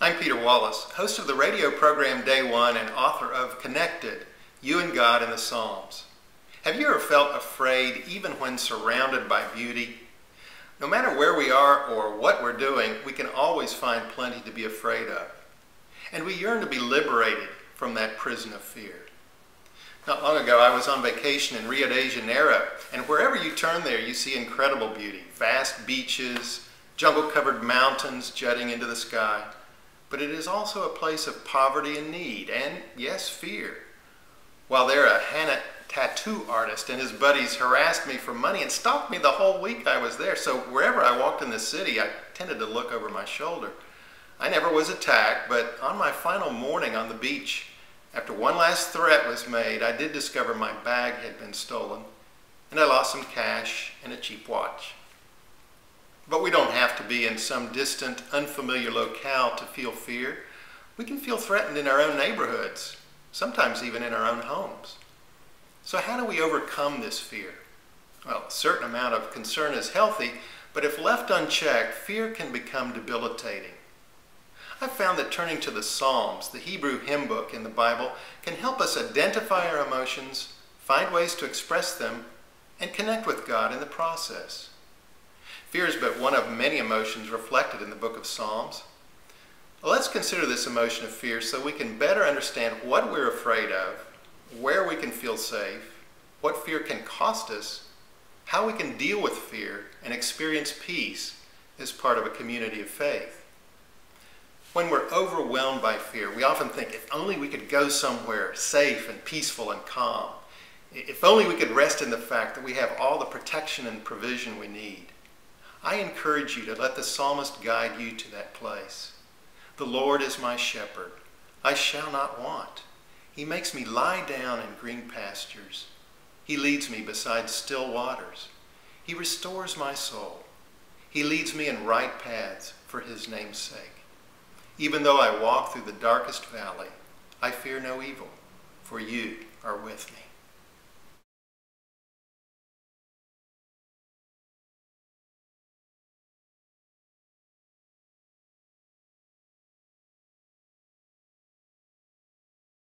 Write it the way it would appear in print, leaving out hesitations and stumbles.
I'm Peter Wallace, host of the radio program Day One and author of Connected, You and God in the Psalms. Have you ever felt afraid even when surrounded by beauty? No matter where we are or what we're doing, we can always find plenty to be afraid of. And we yearn to be liberated from that prison of fear. Not long ago, I was on vacation in Rio de Janeiro, and wherever you turn there, you see incredible beauty. Vast beaches, jungle-covered mountains jutting into the sky. But it is also a place of poverty and need, and yes, fear. While there, a henna tattoo artist and his buddies harassed me for money and stalked me the whole week I was there. So wherever I walked in the city, I tended to look over my shoulder. I never was attacked, but on my final morning on the beach, after one last threat was made, I did discover my bag had been stolen, and I lost some cash and a cheap watch. But we don't have to be in some distant, unfamiliar locale to feel fear. We can feel threatened in our own neighborhoods, sometimes even in our own homes. So how do we overcome this fear? Well, a certain amount of concern is healthy, but if left unchecked, fear can become debilitating. I've found that turning to the Psalms, the Hebrew hymn book in the Bible, can help us identify our emotions, find ways to express them, and connect with God in the process. Fear is but one of many emotions reflected in the book of Psalms. Well, let's consider this emotion of fear so we can better understand what we're afraid of, where we can feel safe, what fear can cost us, how we can deal with fear and experience peace as part of a community of faith. When we're overwhelmed by fear, we often think, if only we could go somewhere safe and peaceful and calm. If only we could rest in the fact that we have all the protection and provision we need. I encourage you to let the psalmist guide you to that place. The Lord is my shepherd. I shall not want. He makes me lie down in green pastures. He leads me beside still waters. He restores my soul. He leads me in right paths for his name's sake. Even though I walk through the darkest valley, I fear no evil, for you are with me.